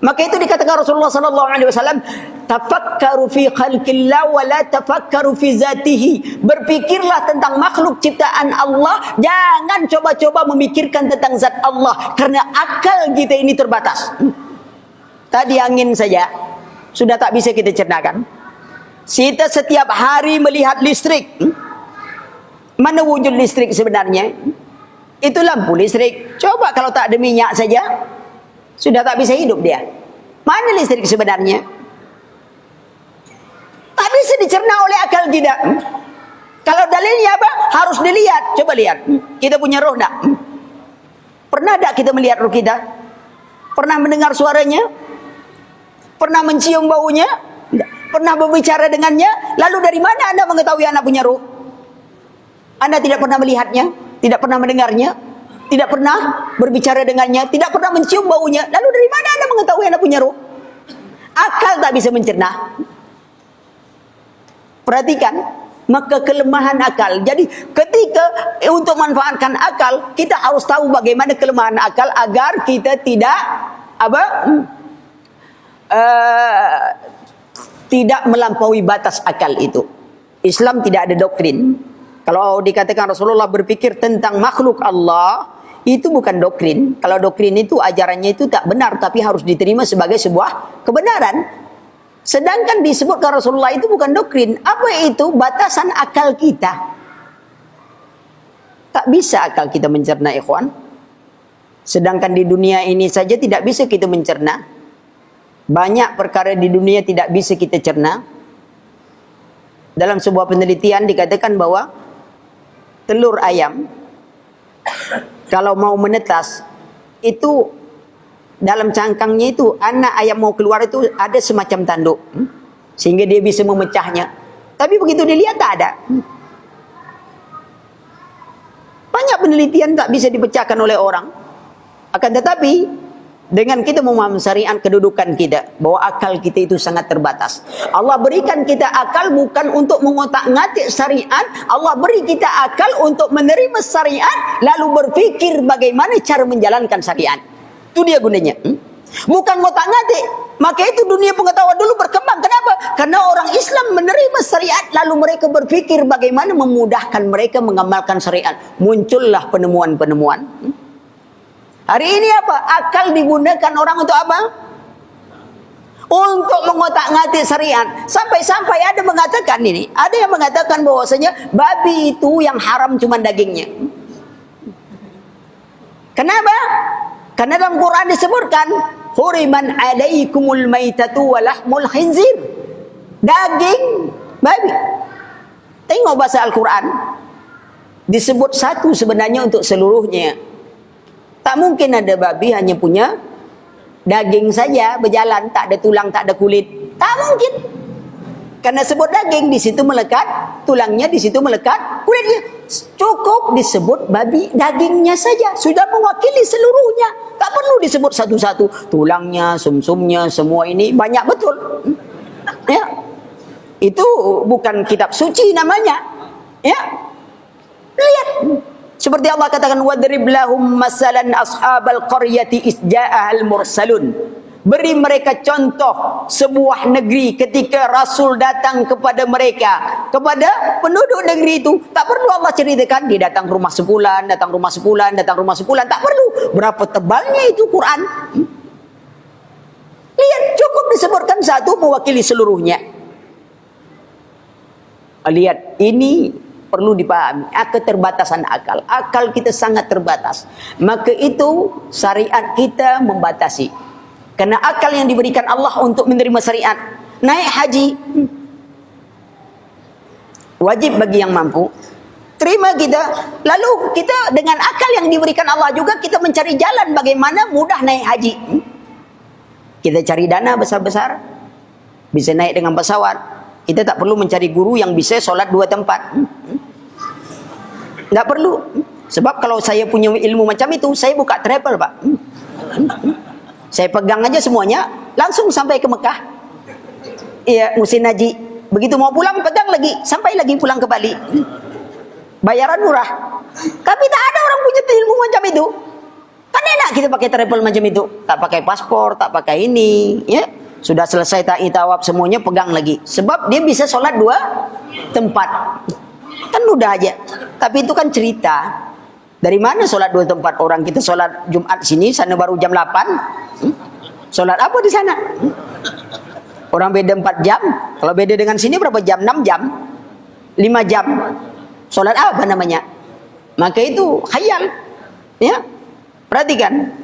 Maka itu dikatakan Rasulullah sallallahu alaihi wasallam, tafakkaru fi khalqillah wa la tafakkaru fi zatihi. Berpikirlah tentang makhluk ciptaan Allah, jangan coba-coba memikirkan tentang zat Allah, karena akal kita ini terbatas. Tadi angin saja sudah tak bisa kita cernakan. Kita setiap hari melihat listrik. Mana wujud listrik sebenarnya? Itu lampu listrik. Coba kalau tak ada minyak saja, sudah tak bisa hidup dia. Mana listrik sebenarnya? Tak bisa dicerna oleh akal kita. Kalau dalilnya apa? Harus dilihat. Coba lihat. Kita punya roh tak? Pernah tak kita melihat roh kita? Pernah mendengar suaranya? Pernah mencium baunya? Pernah berbicara dengannya? Lalu dari mana anda mengetahui anda punya roh? Anda tidak pernah melihatnya, tidak pernah mendengarnya, tidak pernah berbicara dengannya, tidak pernah mencium baunya. Lalu dari mana anda mengetahui anda punya roh? Akal tak bisa mencerna. Perhatikan, maka kelemahan akal. Jadi ketika untuk manfaatkan akal, kita harus tahu bagaimana kelemahan akal agar kita tidak tidak melampaui batas akal itu. Islam tidak ada doktrin. Kalau dikatakan Rasulullah berpikir tentang makhluk Allah, itu bukan doktrin. Kalau doktrin itu ajarannya itu tak benar, tapi harus diterima sebagai sebuah kebenaran. Sedangkan disebutkan Rasulullah itu bukan doktrin. Apa itu? Batasan akal kita. Tak bisa akal kita mencerna, ikhwan. Sedangkan di dunia ini saja tidak bisa kita mencerna. Banyak perkara di dunia tidak bisa kita cerna. Dalam sebuah penelitian dikatakan bahwa telur ayam kalau mau menetas itu dalam cangkangnya itu anak ayam mau keluar itu ada semacam tanduk sehingga dia bisa memecahnya. Tapi begitu dilihat tak ada. Banyak penelitian tak bisa dipecahkan oleh orang. Akan tetapi dengan kita memahami syariat kedudukan kita, bahwa akal kita itu sangat terbatas. Allah berikan kita akal bukan untuk mengotak-ngatik syariat. Allah beri kita akal untuk menerima syariat, lalu berfikir bagaimana cara menjalankan syariat. Itu dia gunanya. Bukan ngotak-ngatik. Maka itu dunia pengetahuan dulu berkembang. Kenapa? Karena orang Islam menerima syariat, lalu mereka berfikir bagaimana memudahkan mereka mengamalkan syariat. Muncullah penemuan-penemuan. Hari ini apa? Akal digunakan orang untuk apa? Untuk mengotak-ngatik syariat. Sampai-sampai ada mengatakan ini. Ada yang mengatakan bahwasanya babi itu yang haram cuma dagingnya. Kenapa? Karena dalam Quran disebutkan huriman alaikumul maitatu wa lahmul khinzir. Daging babi. Tengok bahasa Al-Quran. Disebut satu sebenarnya untuk seluruhnya. Tak mungkin ada babi hanya punya daging saja berjalan, tak ada tulang, tak ada kulit. Tak mungkin. Karena sebut daging, di situ melekat tulangnya, di situ melekat kulitnya. Cukup disebut babi dagingnya saja, sudah mewakili seluruhnya. Tak perlu disebut satu-satu. Tulangnya, sumsumnya, semua ini banyak betul. Ya. Itu bukan kitab suci namanya. Ya. Lihat. Seperti Allah katakan wadrib lahum masalan ashabal qaryati isja'ahal mursalun. Beri mereka contoh sebuah negeri ketika Rasul datang kepada mereka, kepada penduduk negeri itu. Tak perlu Allah ceritakan dia datang rumah sebulan, datang rumah sebulan, datang rumah sebulan. Tak perlu. Berapa tebalnya itu Quran? Lihat, cukup disebutkan satu mewakili seluruhnya. Lihat, ini perlu dipahami, keterbatasan akal. Akal kita sangat terbatas. Maka itu syariat kita membatasi. Karena akal yang diberikan Allah untuk menerima syariat. Naik haji wajib bagi yang mampu. Terima kita. Lalu kita dengan akal yang diberikan Allah juga kita mencari jalan bagaimana mudah naik haji. Kita cari dana besar-besar. Bisa naik dengan pesawat. Kita tak perlu mencari guru yang bisa sholat 2 tempat. Tak perlu. Sebab kalau saya punya ilmu macam itu, saya buka travel, Pak. Saya pegang aja semuanya, langsung sampai ke Mekah. Iya, musim haji. Begitu mau pulang, pegang lagi. Sampai lagi pulang ke Bali. Bayaran murah. Tapi tak ada orang punya ilmu macam itu. Kan enak kita pakai travel macam itu. Tak pakai paspor, tak pakai ini. Ya, sudah selesai tawaf semuanya, pegang lagi. Sebab dia bisa sholat 2 tempat. Kan udah aja. Tapi itu kan cerita. Dari mana sholat 2 tempat? Orang kita sholat Jumat sini, sana baru jam 8. Sholat apa di sana? Orang beda 4 jam. Kalau beda dengan sini berapa jam? 6 jam. 5 jam. Sholat apa namanya? Maka itu khayal. Ya, perhatikan.